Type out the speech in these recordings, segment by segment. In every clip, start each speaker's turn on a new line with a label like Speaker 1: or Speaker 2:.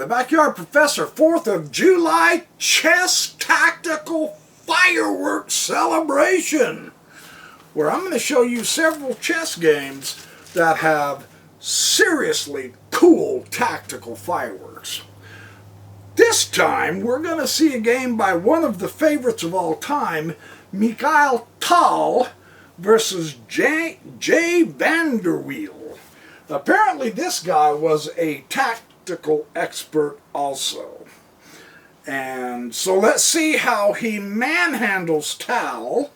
Speaker 1: the Backyard Professor 4th of July Chess Tactical Fireworks Celebration, where I'm going to show you several chess games that have seriously cool tactical fireworks. This time we're going to see a game by one of the favorites of all time, Mikhail Tal versus Jay Vanderweel. Apparently this guy was a tactical expert also. And so let's see how he manhandles Tal.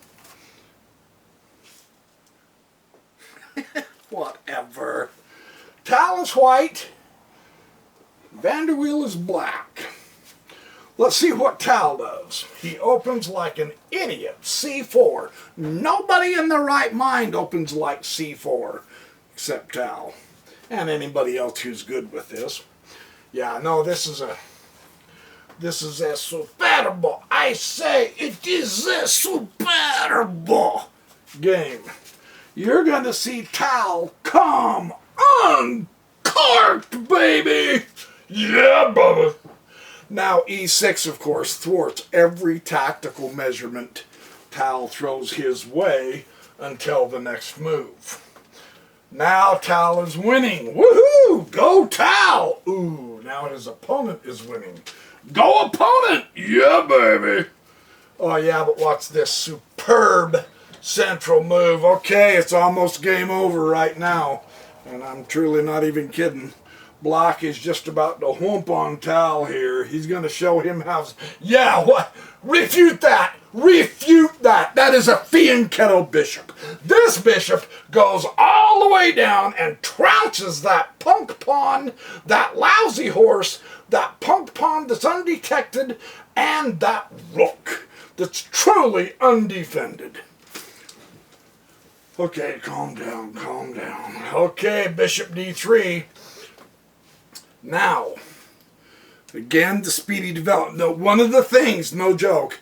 Speaker 1: Whatever. Tal is white, Vanderweel is black. Let's see what Tal does. He opens like an idiot, c4. Nobody in their right mind opens like c4, except Tal. And anybody else who's good with this. Yeah, no, this is a superbo. I say it is a superbo game. You're going to see Tal come uncorked, baby. Yeah, Bubba. Now, e6, of course, thwarts every tactical measurement Tal throws his way until the next move. Now Tal is winning. Woohoo! Go Tal! Ooh, now his opponent is winning. Go opponent! Yeah, baby! Oh, yeah, but watch this superb central move. Okay, it's almost game over right now. And I'm truly not even kidding. Black is just about to whoomp on Tal here. He's going to show him how... Yeah, what? Refute that! Refute that! That is a fianchetto bishop. This bishop goes all the way down and trounces that punk pawn, that lousy horse, that punk pawn that's undetected, and that rook that's truly undefended. Okay, calm down, calm down. Okay, bishop d3. Now, again, the speedy development. Now, one of the things, no joke,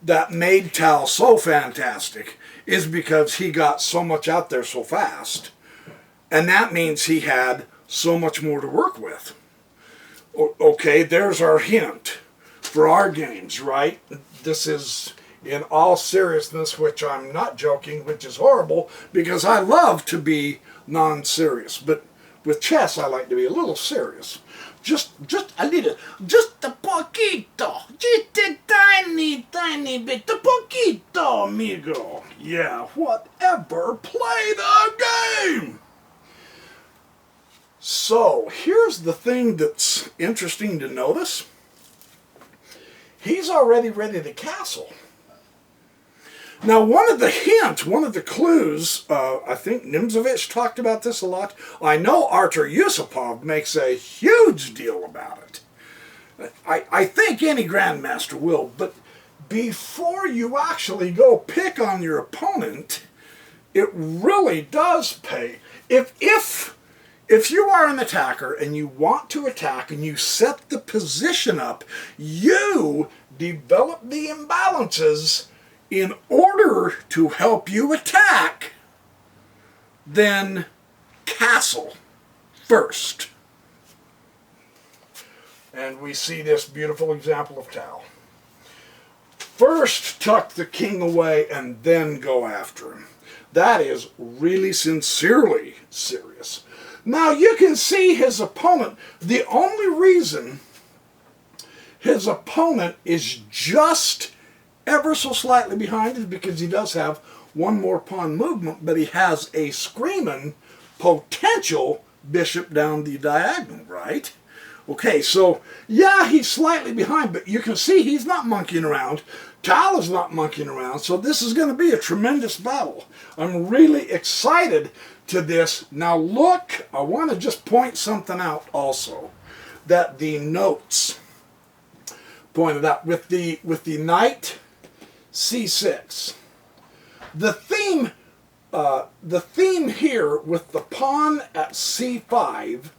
Speaker 1: that made Tal so fantastic is because he got so much out there so fast. And that means he had so much more to work with. Okay, there's our hint for our games, right? This is, in all seriousness, which I'm not joking, which is horrible, because I love to be non-serious. But with chess, I like to be a little serious. Just a little, just a poquito, just a tiny bit, a poquito, amigo. Yeah, whatever, play the game. So, here's the thing that's interesting to notice. He's already ready to castle. Now, one of the hints, one of the clues, I think Nimzovich talked about this a lot. I know Artur Yusupov makes a huge deal about it. I think any grandmaster will, but before you actually go pick on your opponent, it really does pay. If you are an attacker and you want to attack and you set the position up, you develop the imbalances in order to help you attack, then castle first. And we see this beautiful example of Tal. First tuck the king away and then go after him. That is really sincerely serious. Now you can see his opponent. The only reason his opponent is just ever so slightly behind is because he does have one more pawn movement, but he has a screaming potential bishop down the diagonal, right? Okay, so yeah, he's slightly behind, but you can see he's not monkeying around. Tal is not monkeying around, so this is going to be a tremendous battle. I'm really excited to this. Now look, I want to just point something out also, that the notes pointed out with the knight c6. The theme here with the pawn at c5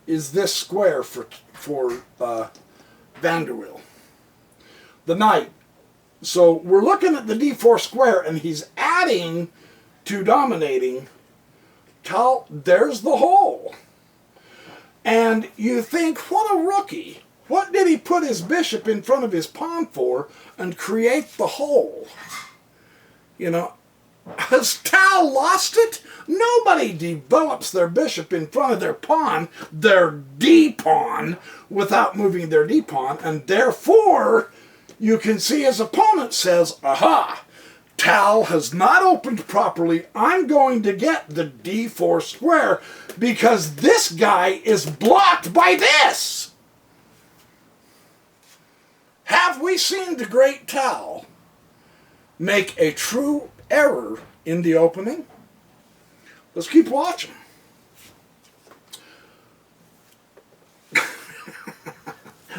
Speaker 1: is this square for Vanderweel. The knight. So we're looking at the d4 square, and he's adding to dominating. There's the hole. And you think, what a rookie. What did he put his bishop in front of his pawn for and create the hole? You know, has Tal lost it? Nobody develops their bishop in front of their pawn, their d-pawn, without moving their d-pawn, and therefore you can see his opponent says, aha, Tal has not opened properly. I'm going to get the d4 square because this guy is blocked by this. Have we seen the great Tal make a true error in the opening? Let's keep watching.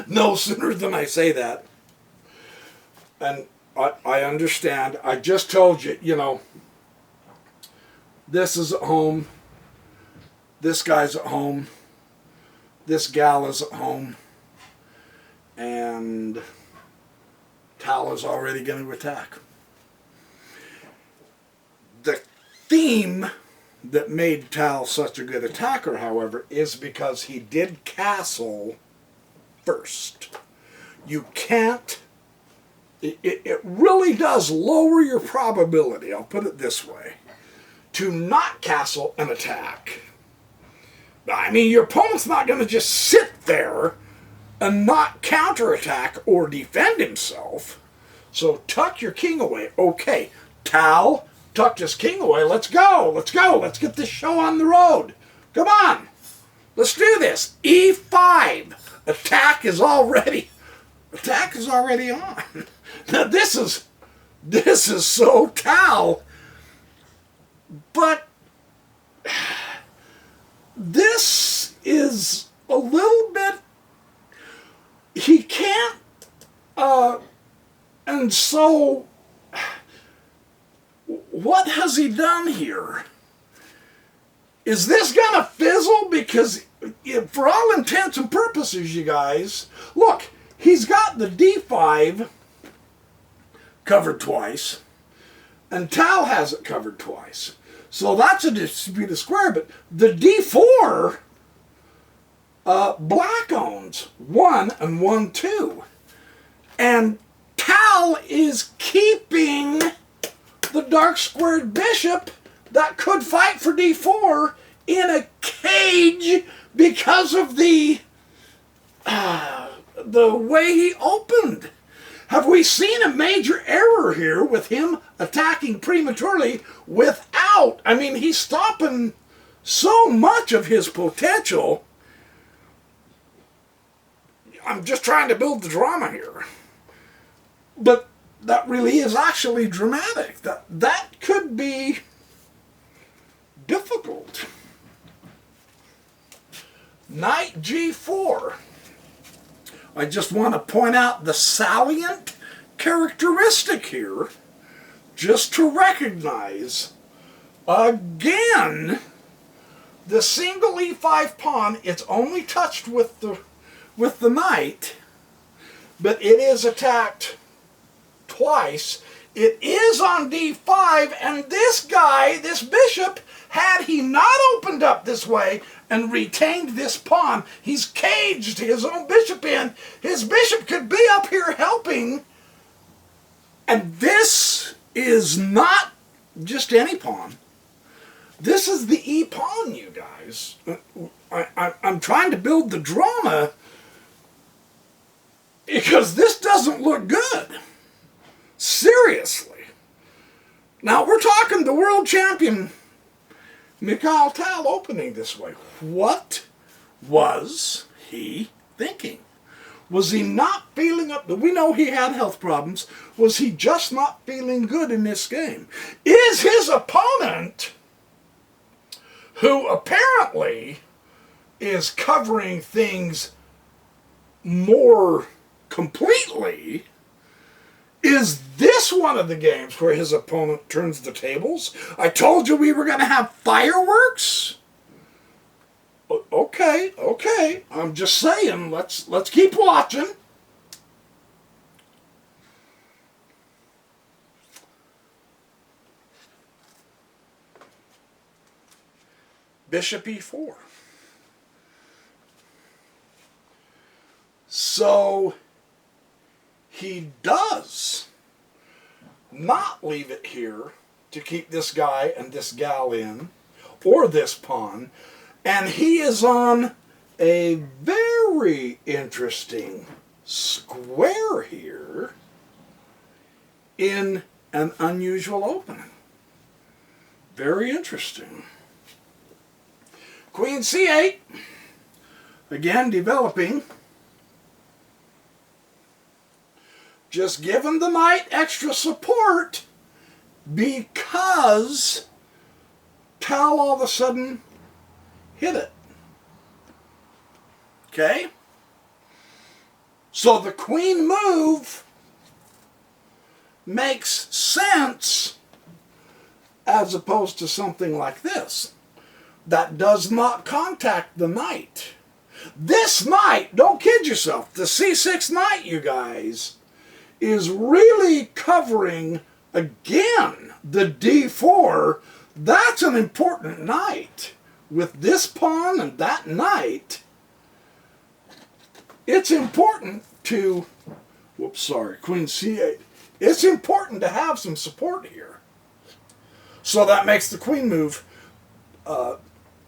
Speaker 1: No sooner than I say that, and I understand. I just told you, you know, this is at home, this guy's at home, this gal is at home, and Tal is already going to attack. The theme that made Tal such a good attacker, however, is because he did castle first. You can't, it really does lower your probability, I'll put it this way, to not castle an attack. I mean, your opponent's not going to just sit there and not counterattack or defend himself. So tuck your king away. Okay, Tal tucked his king away. Let's go. Let's go. Let's get this show on the road. Come on. Let's do this. E5. Attack is already on. Now this is so Tal. But this is a little bit, he can't, and so what has he done here? Is this gonna fizzle? Because for all intents and purposes, you guys, look, he's got the d5 covered twice, and Tal has it covered twice. So that's a disputed square, but the d4, black owns 1 and 1, 2. And Tal is keeping the dark squared bishop that could fight for d4 in a cage because of the way he opened. Have we seen a major error here with him attacking prematurely without, I mean, he's stopping so much of his potential. I'm just trying to build the drama here. But that really is actually dramatic. That could be difficult. Knight g4. I just want to point out the salient characteristic here, just to recognize, again, the single e5 pawn, it's only touched with the knight, but it is attacked twice. It is on d5, and this guy, this bishop, had he not opened up this way and retained this pawn, he's caged his own bishop in. His bishop could be up here helping. And this is not just any pawn. This is the e-pawn, you guys. I'm trying to build the drama because this doesn't look good. Seriously. Now, we're talking the world champion Mikhail Tal opening this way. What was he thinking? Was he not feeling up? We know he had health problems. Was he just not feeling good in this game? Is his opponent, who apparently is covering things more completely, is this one of the games where his opponent turns the tables? I told you we were going to have fireworks. Okay. I'm just saying, let's keep watching. Bishop e4. So he does not leave it here to keep this guy and this gal in, or this pawn, and he is on a very interesting square here in an unusual opening. Very interesting. Queen c8, again developing. Just giving the knight extra support because Tal all of a sudden hit it. Okay? So the queen move makes sense as opposed to something like this that does not contact the knight. This knight, don't kid yourself, the c6 knight, you guys, is really covering, again, the d4. That's an important knight. With this pawn and that knight, it's important to, queen c8. It's important to have some support here. So that makes the queen move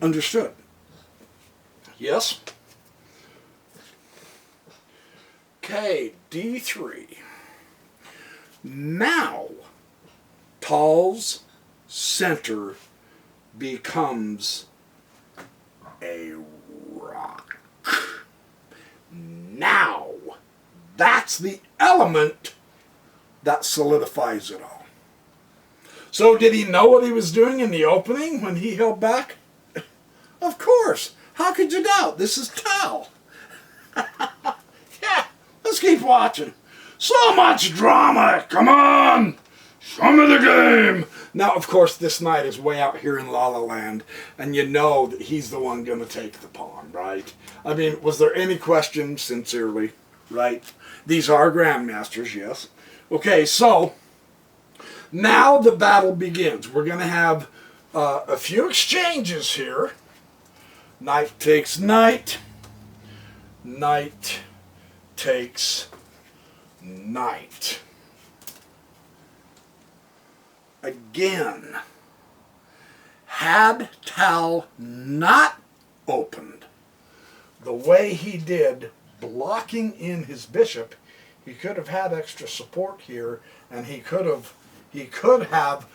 Speaker 1: understood. Yes? Okay, d3. Now, Tal's center becomes a rock. Now, that's the element that solidifies it all. So did he know what he was doing in the opening when he held back? Of course. How could you doubt? This is Tal. Yeah, let's keep watching. So much drama. Come on. Show me the game. Now, of course, this knight is way out here in La La Land, and you know that he's the one going to take the pawn, right? I mean, was there any question, sincerely, right? These are grandmasters, yes. Okay, so now the battle begins. We're going to have a few exchanges here. Knight takes knight. Knight takes knight. Again, had Tal not opened the way he did, blocking in his bishop, he could have had extra support here, and he could have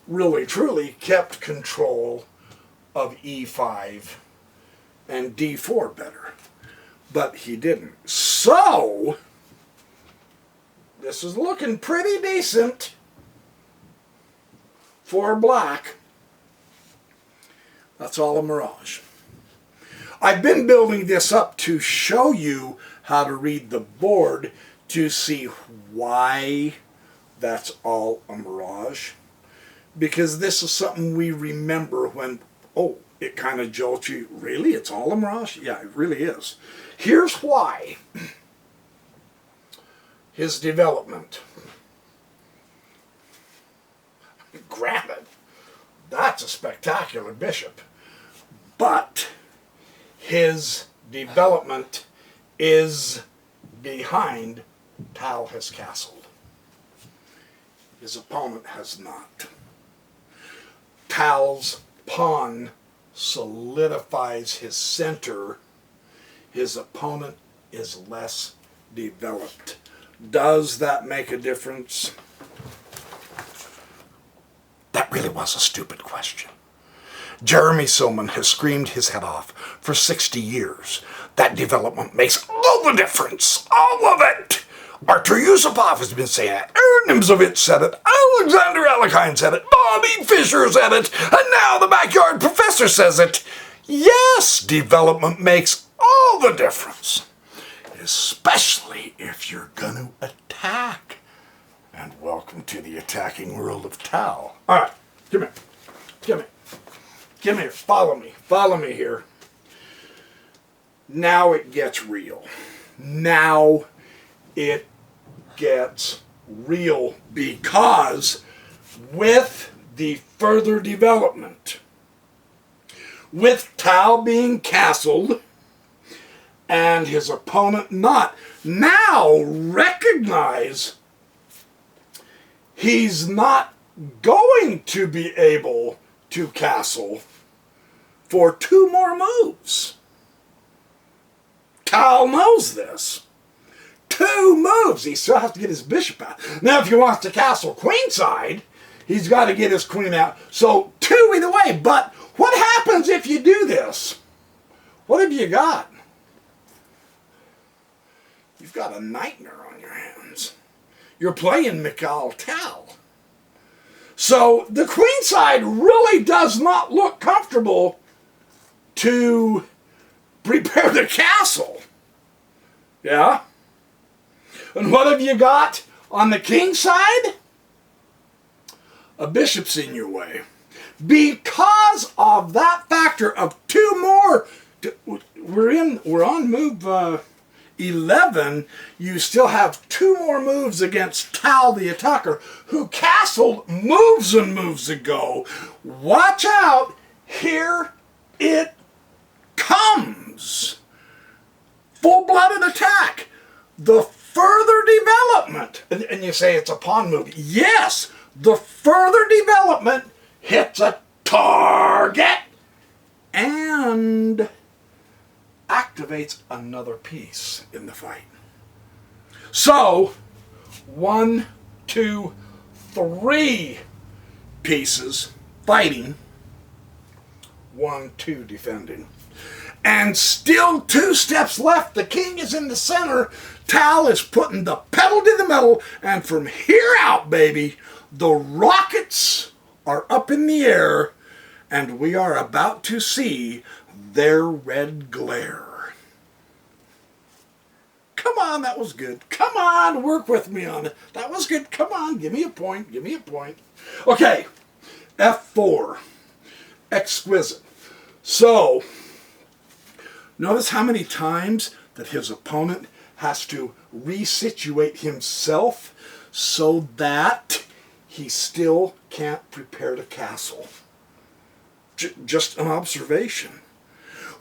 Speaker 1: really truly kept control of e5 and d4 better. But he didn't. So this is looking pretty decent for black. That's all a mirage. I've been building this up to show you how to read the board to see why that's all a mirage. Because this is something we remember when, oh, it kind of jolts you. Really? It's all a mirage? Yeah, it really is. Here's why. His development. Granted, that's a spectacular bishop, but his development is behind Tal has castled. His opponent has not. Tal's pawn solidifies his center. His opponent is less developed. Does that make a difference? That really was a stupid question. Jeremy Silman has screamed his head off for 60 years. That development makes all the difference. All of it. Artur Yusupov has been saying it. Aaron Nimzovich said it. Alexander Alekhine said it. Bobby Fischer said it. And now the backyard professor says it. Yes, development makes all the difference. Especially if you're going to attack. And welcome to the attacking world of Tal. All right, come here. Come here. Come here. Follow me. Follow me here. Now it gets real. Now it gets real because with the further development, with Tal being castled and his opponent not. Now recognize he's not going to be able to castle for 2 more moves. Tal knows this. 2 moves. He still has to get his bishop out. Now, if he wants to castle queenside, he's got to get his queen out. So 2 either way. But what happens if you do this? What have you got? You've got a nightmare on your hands. You're playing Mikhail Tal. So the queenside really does not look comfortable to prepare the castle. Yeah? And what have you got on the king side? A bishop's in your way. Because of that factor of 2 more, we're on move 11. You still have 2 more moves against Tal the attacker, who castled moves and moves ago. Watch out, here it comes. Full-blooded attack. The further development, and you say it's a pawn move. Yes, the further development hits a target and activates another piece in the fight. So, 1, 2, 3 pieces fighting, 1, 2 defending. And still 2 steps left. The king is in the center. Tal is putting the pedal to the metal. And from here out, baby, the rockets are up in the air. And we are about to see their red glare. Come on, that was good. Come on, work with me on it. That was good. Come on, give me a point. Give me a point. Okay, F4. Exquisite. So, notice how many times that his opponent has to resituate himself so that he still can't prepare to castle. Just an observation.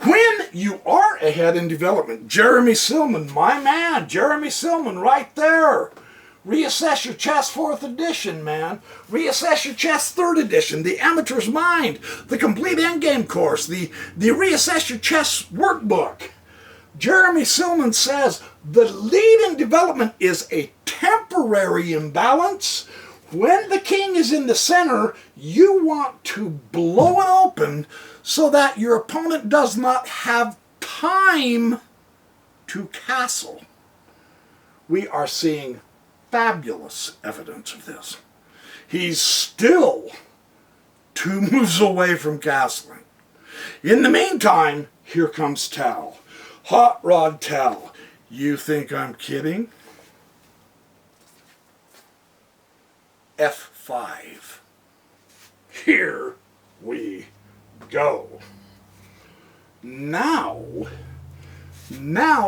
Speaker 1: When you are ahead in development, Jeremy Silman, my man, Jeremy Silman right there. Reassess your chess 4th edition, man. Reassess your chess 3rd edition, the amateur's mind, the complete endgame course, the reassess your chess workbook. Jeremy Silman says the lead in development is a temporary imbalance. When the king is in the center, you want to blow it open so that your opponent does not have time to castle. We are seeing fabulous evidence of this. He's still 2 moves away from castling. In the meantime, here comes Tal. Hot Rod Tal. You think I'm kidding? F5. Here we go. Now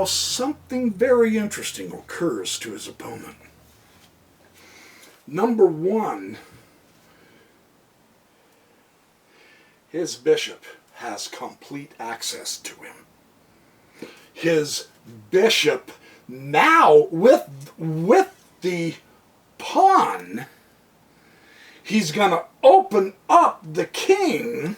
Speaker 1: something very interesting occurs to his opponent. Number 1, his bishop has complete access to him. His bishop now with the pawn, he's going to open up the king,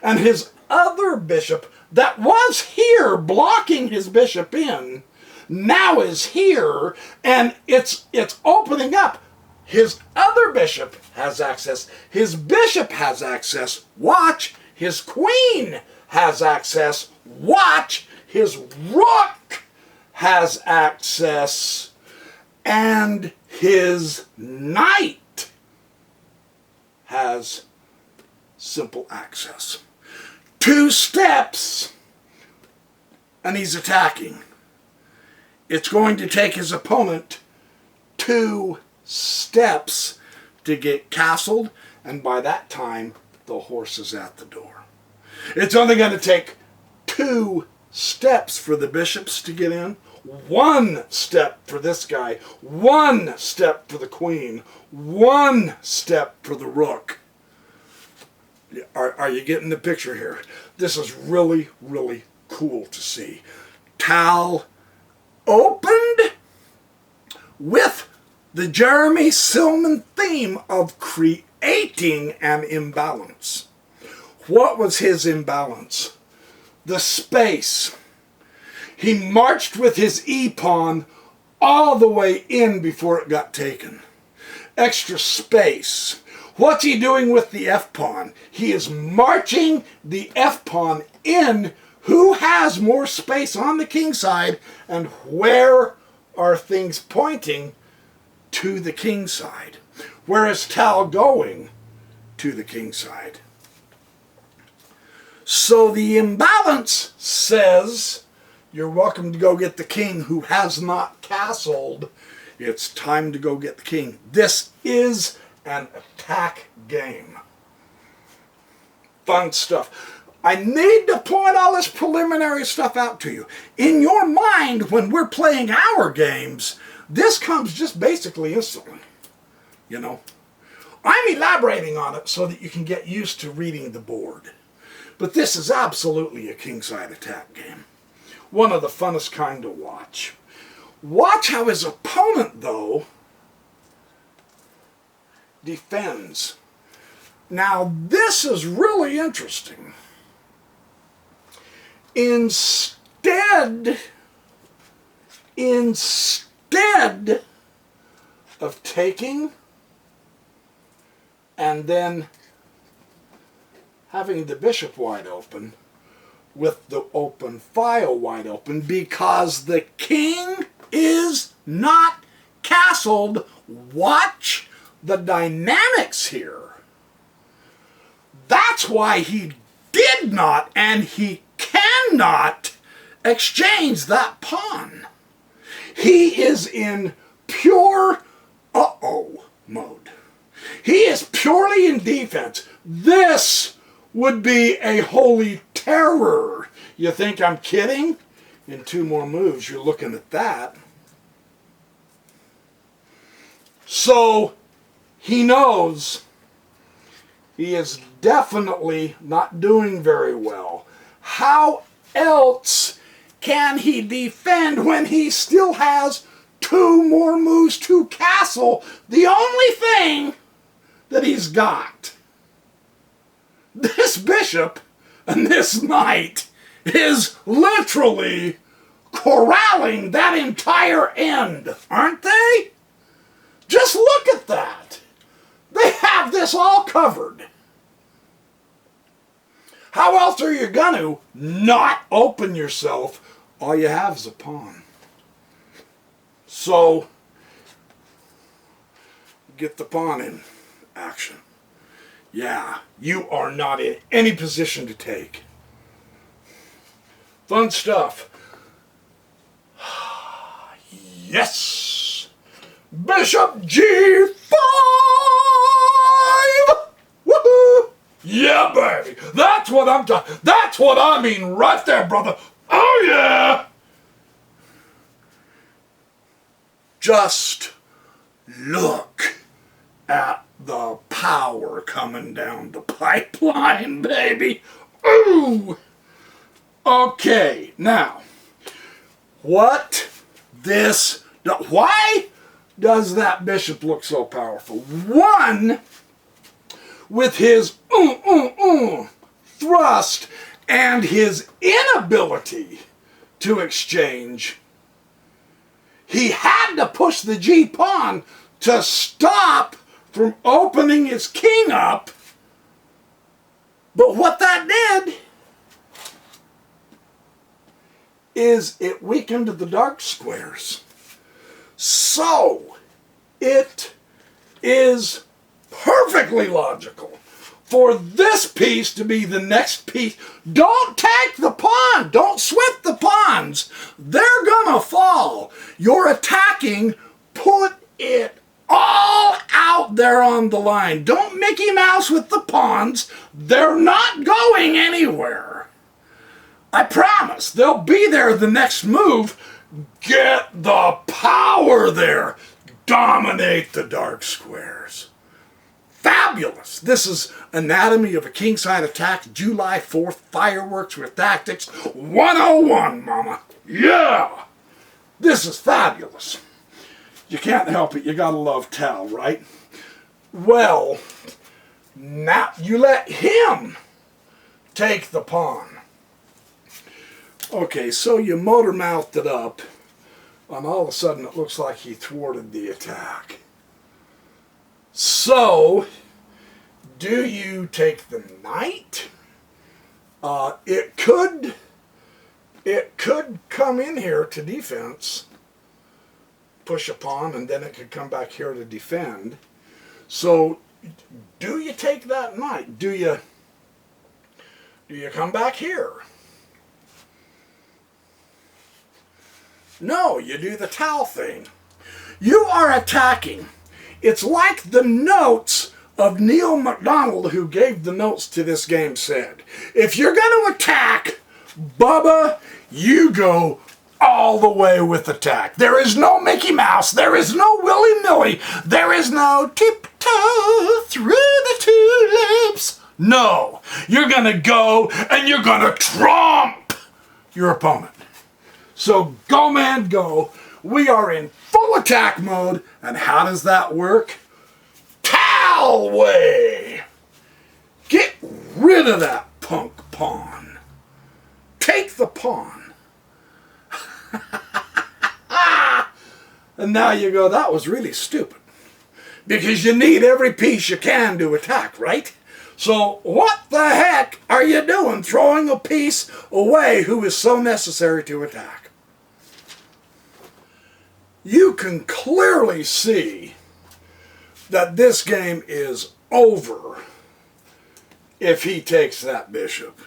Speaker 1: and his other bishop that was here blocking his bishop in now is here, and it's opening up. His other bishop has access. His bishop has access. Watch. His queen has access. Watch. His rook has access. And his knight has simple access. 2 steps, and he's attacking. It's going to take his opponent 2 steps to get castled, and by that time, the horse is at the door. It's only going to take 2 steps for the bishops to get in, 1 step for this guy, 1 step for the queen, 1 step for the rook. Are you getting the picture here? This is really, really cool to see. Tal opened with the Jeremy Silman theme of creating an imbalance. What was his imbalance? The space. He marched with his e-pawn all the way in before it got taken. Extra space. What's he doing with the f-pawn? He is marching the f-pawn in. Who has more space on the king side, and where are things pointing to the king side? Where is Tal going? To the king side. So the imbalance says, you're welcome to go get the king who has not castled. It's time to go get the king. This is an attack game. Fun stuff. I need to point all this preliminary stuff out to you. In your mind, when we're playing our games, this comes just basically instantly. You know, I'm elaborating on it so that you can get used to reading the board. But this is absolutely a kingside attack game. One of the funnest kind to watch. Watch how his opponent, though, defends. Now, this is really interesting. Instead of taking and then having the bishop wide open with the open file wide open, because the king is not castled. Watch the dynamics here. That's why he did not and he cannot exchange that pawn. He is in pure uh-oh mode. He is purely in defense. This would be a holy terror. You think I'm kidding? In 2 more moves, you're looking at that. So he knows he is definitely not doing very well. How else can he defend when he still has 2 more moves to castle the only thing that he's got? This bishop and this knight is literally corralling that entire end, aren't they? Just look at that. They have this all covered. How else are you going to not open yourself? All you have is a pawn. So, get the pawn in action. Yeah, you are not in any position to take. Fun stuff. Yes! Bishop G5! Woohoo! Yeah, baby! That's what I'm talking. That's what I mean right there, brother. Oh, yeah! Just look at the power coming down the pipeline, baby. Ooh! Okay, now, why does that bishop look so powerful? One, with his thrust and his inability to exchange, he had to push the G-pawn to stop from opening his king up. But what that did is it weakened the dark squares. So it is perfectly logical for this piece to be the next piece. Don't take the pawn. Don't sweat the pawns. They're gonna fall. You're attacking. Put it all out there on the line. Don't Mickey Mouse with the pawns. They're not going anywhere. I promise. They'll be there the next move. Get the power there. Dominate the dark squares. Fabulous. This is Anatomy of a Kingside Attack, July 4th, Fireworks with Tactics 101, mama. Yeah! This is fabulous. You can't help it. You gotta love Tal, right? Well, now you let him take the pawn. Okay, so you motor mouthed it up, and all of a sudden it looks like he thwarted the attack. So, do you take the knight? It could come in here to defense, push a pawn, and then it could come back here to defend. So, do you take that knight? Do you come back here? No, you do the Tal thing. You are attacking. It's like the notes of Neil MacDonald, who gave the notes to this game, said. If you're going to attack, Bubba, you go all the way with attack. There is no Mickey Mouse. There is no willy-nilly. There is no tiptoe through the tulips. No, you're going to go and you're going to tromp your opponent. So go, man, go. We are in full attack mode. And how does that work? Tal way. Get rid of that punk pawn. Take the pawn. And now you go, that was really stupid. Because you need every piece you can to attack, right? So what the heck are you doing throwing a piece away who is so necessary to attack? You can clearly see that this game is over if he takes that bishop.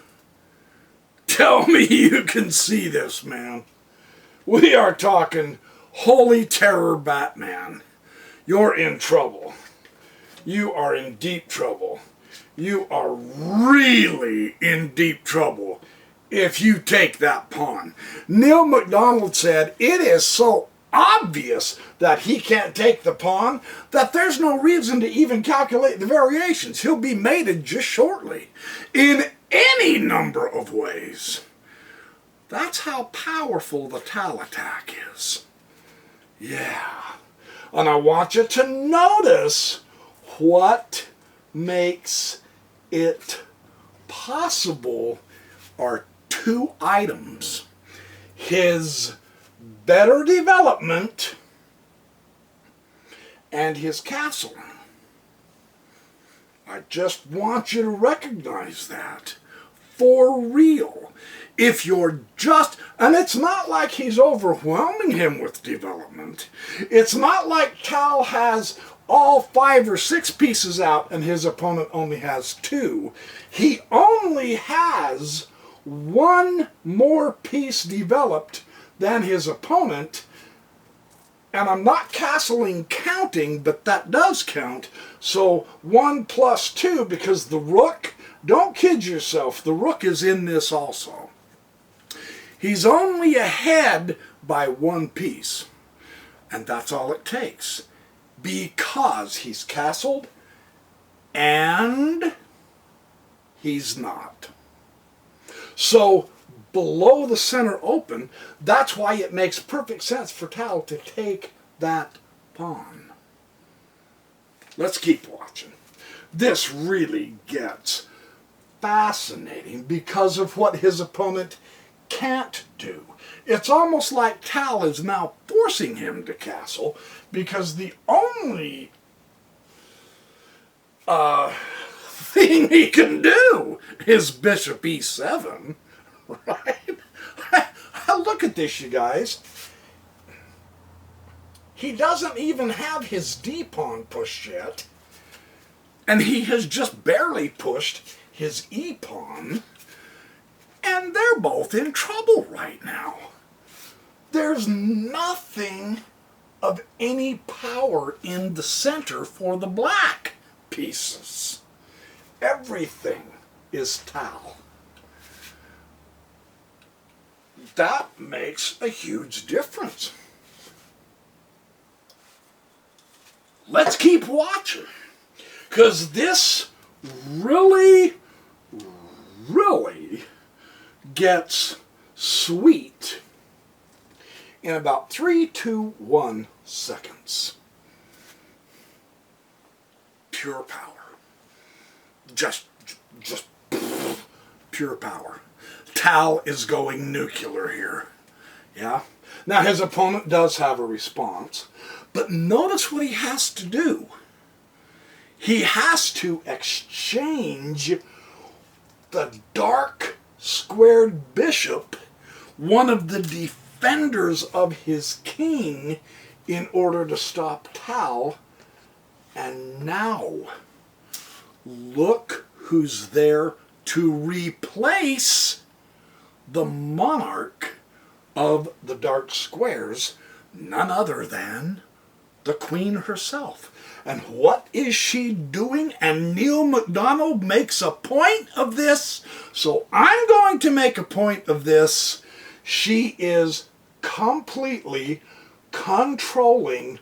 Speaker 1: Tell me you can see this, man. We are talking holy terror Batman. You're in trouble. You are in deep trouble. You are really in deep trouble if you take that pawn. Neil MacDonald said it is so obvious that he can't take the pawn that there's no reason to even calculate the variations. He'll be mated just shortly in any number of ways. That's how powerful the Tal attack is. Yeah. And I want you to notice what makes it possible are two items. His better development and his castle. I just want you to recognize that for real. If you're just, and it's not like he's overwhelming him with development. It's not like Tal has all 5 or 6 pieces out and his opponent only has 2. He only has 1 more piece developed than his opponent, and I'm not castling counting, but that does count. So 1 plus 2, because the rook, don't kid yourself, the rook is in this also. He's only ahead by 1 piece, and that's all it takes, because he's castled and he's not. So below the center open, that's why it makes perfect sense for Tal to take that pawn. Let's keep watching. This really gets fascinating because of what his opponent can't do. It's almost like Tal is now forcing him to castle because the only thing he can do is bishop e7. Right? Look at this, you guys. He doesn't even have his d-pawn pushed yet, and he has just barely pushed his e-pawn, and they're both in trouble right now. There's nothing of any power in the center for the black pieces. Everything is Tal. That makes a huge difference. Let's keep watching, because this really gets sweet in about 3, 2, 1 seconds. Pure power. Just pure power. Tal is going nuclear here. Yeah? Now his opponent does have a response, but notice what he has to do. He has to exchange the dark squared bishop, one of the defenders of his king, in order to stop Tal. And now, look who's there to replace the monarch of the dark squares, none other than the queen herself. And what is she doing? And Neil MacDonald makes a point of this, so I'm going to make a point of this. She is completely controlling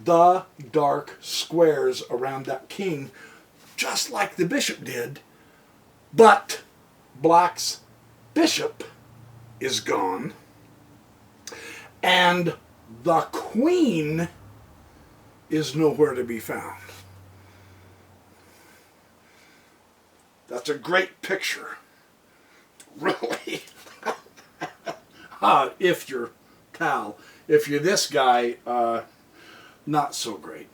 Speaker 1: the dark squares around that king, just like the bishop did. But black's bishop is gone, and the queen is nowhere to be found. That's a great picture, really. If you're Tal. If you're this guy, not so great.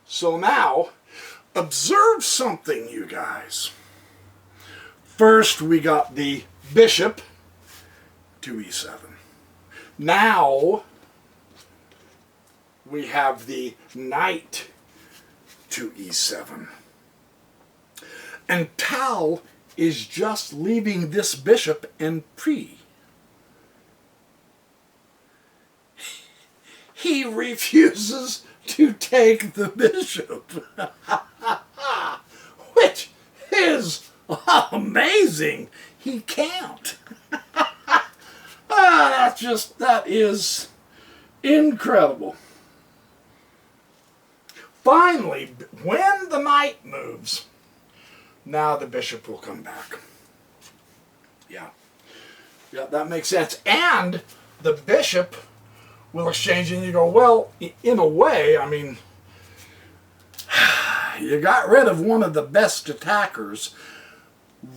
Speaker 1: So now, observe something, you guys. First, we got the bishop to e7. Now, we have the knight to e7. And Tal is just leaving this bishop in pre. He refuses to take the bishop, which is amazing. He can't. That is incredible. Finally, when the knight moves, now the bishop will come back. Yeah, that makes sense. And the bishop will exchange, and you go, well, in a way, I mean, you got rid of one of the best attackers.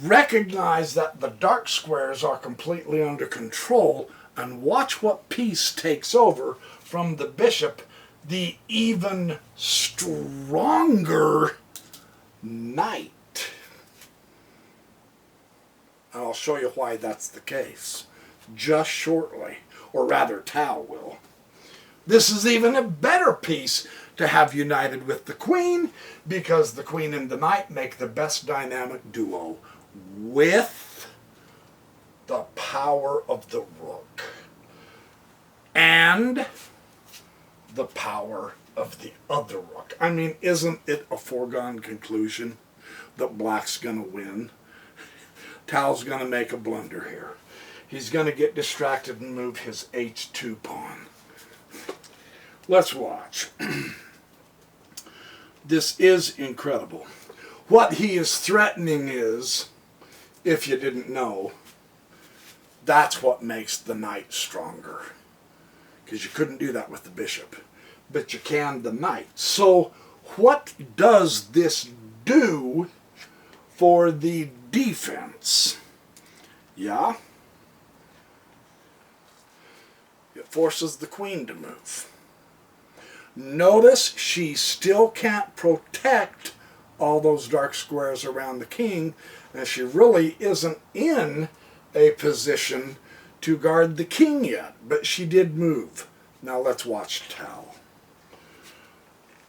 Speaker 1: Recognize that the dark squares are completely under control, and watch what piece takes over from the bishop, the even stronger knight. And I'll show you why that's the case just shortly, or rather Tal will. This is even a better piece to have united with the queen, because the queen and the knight make the best dynamic duo with the power of the rook and the power of the other rook. I mean, isn't it a foregone conclusion that black's going to win? Tal's going to make a blunder here. He's going to get distracted and move his h2 pawn. Let's watch. This is incredible. What he is threatening is, if you didn't know, that's what makes the knight stronger. Because you couldn't do that with the bishop. But you can the knight. So what does this do for the defense? Yeah? It forces the queen to move. Notice she still can't protect all those dark squares around the king, and she really isn't in a position to guard the king yet, but she did move. Now let's watch Tal.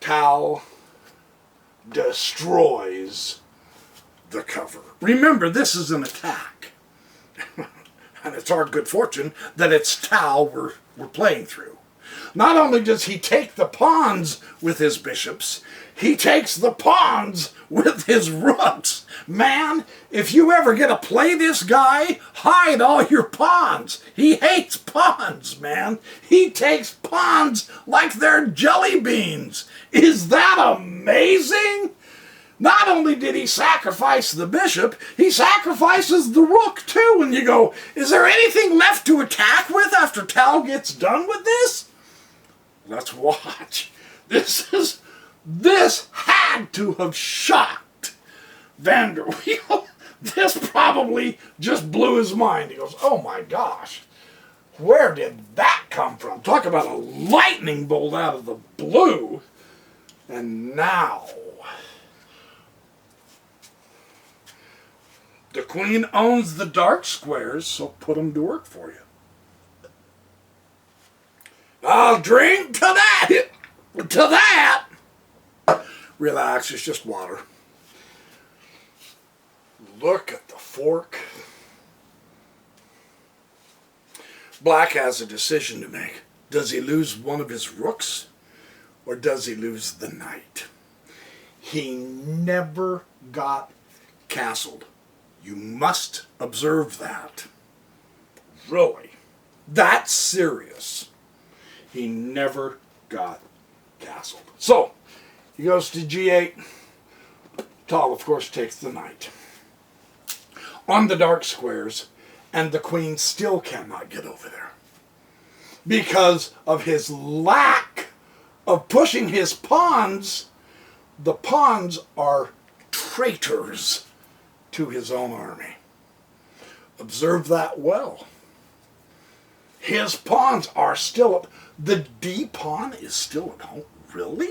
Speaker 1: Tal destroys the cover. Remember, this is an attack. And it's our good fortune that it's Tal we're playing through. Not only does he take the pawns with his bishops, he takes the pawns with his rooks. Man, if you ever get to play this guy, hide all your pawns. He hates pawns, man. He takes pawns like they're jelly beans. Is that amazing? Not only did he sacrifice the bishop, he sacrifices the rook too. And you go, is there anything left to attack with after Tal gets done with this? Let's watch. This had to have shocked Vanderweel. This probably just blew his mind. He goes, oh my gosh, where did that come from? Talk about a lightning bolt out of the blue. And now, the queen owns the dark squares, so put them to work for you. I'll drink to that. To that. Relax, it's just water. Look at the fork. Black has a decision to make. Does he lose one of his rooks, or does he lose the knight? He never got castled. You must observe that. Really. That's serious. He never got castled. So, he goes to g8. Tal, of course, takes the knight on the dark squares, and the queen still cannot get over there because of his lack of pushing his pawns. The pawns are traitors to his own army. Observe that well. His pawns are still up. The D pawn is still at home. Really?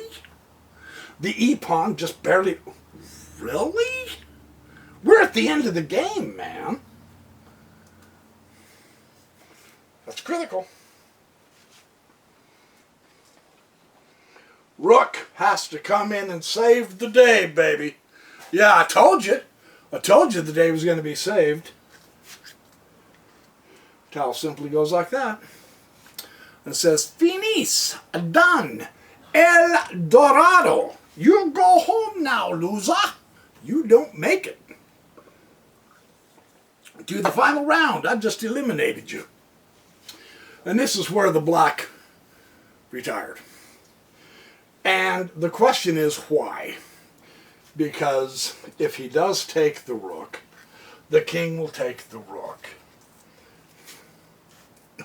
Speaker 1: The E pawn just barely. Really? We're at the end of the game, man. That's critical. Rook has to come in and save the day, baby. Yeah, I told you. I told you the day was going to be saved. Tal simply goes like that. And says, Finis, done. El Dorado. You go home now, loser. You don't make it to the final round. I've just eliminated you. And this is where the black retired. And the question is why? Because if he does take the rook, the king will take the rook.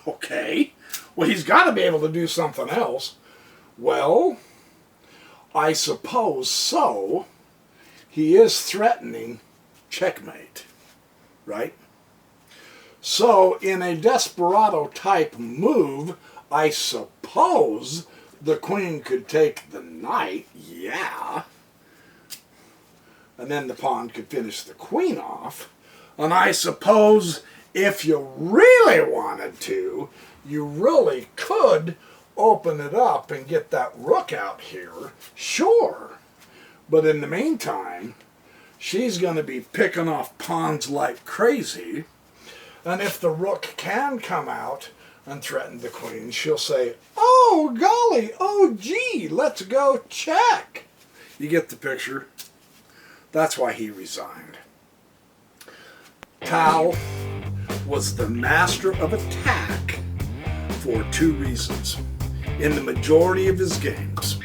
Speaker 1: Okay. Well, he's got to be able to do something else. Well, I suppose so. He is threatening checkmate, right? So in a desperado type move, I suppose the queen could take the knight, yeah. And then the pawn could finish the queen off. And I suppose if you really wanted to, you really could open it up and get that rook out here, sure. But in the meantime, she's going to be picking off pawns like crazy. And if the rook can come out and threaten the queen, she'll say, oh, golly, oh, gee, let's go check. You get the picture? That's why he resigned. Tal was the master of attack for two reasons. In the majority of his games.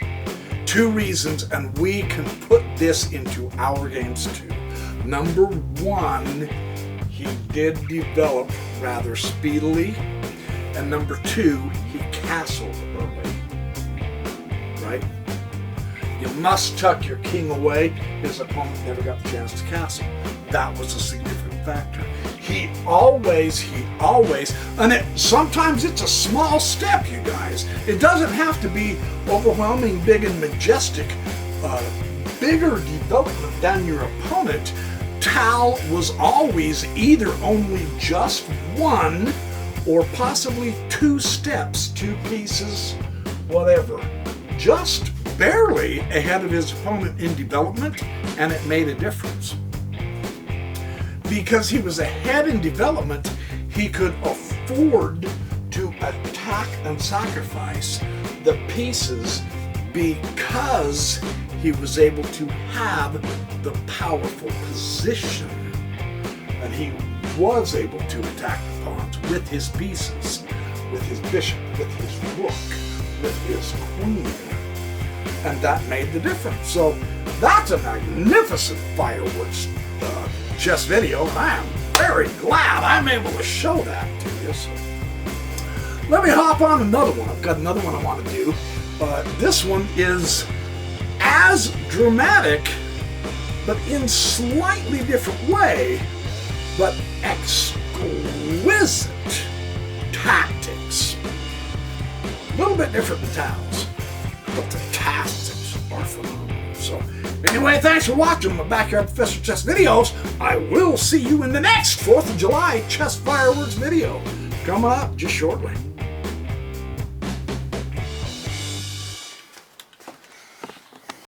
Speaker 1: Two reasons, and we can put this into our games too. Number one, he did develop rather speedily. And number two, he castled early. Right? You must tuck your king away. His opponent never got the chance to castle. That was a significant factor. He always, and sometimes it's a small step, you guys. It doesn't have to be overwhelming, big, and majestic, bigger development than your opponent. Tal was always either only just one or possibly two steps, two pieces, whatever. Just barely ahead of his opponent in development, and it made a difference. Because he was ahead in development, he could afford to attack and sacrifice the pieces because he was able to have the powerful position. And he was able to attack the pawns with his pieces, with his bishop, with his rook, with his queen. and that made the difference. So that's a magnificent fireworks chess video, and I am very glad I'm able to show that to you. So let me hop on another one. I've got another one I want to do. This one is as dramatic, but in slightly different way, but exquisite tactics. A little bit different than Tao's, but the tactics are phenomenal. So anyway, thanks for watching my Backyard Professor Chess videos. I will see you in the next 4th of July chess fireworks video coming up just shortly.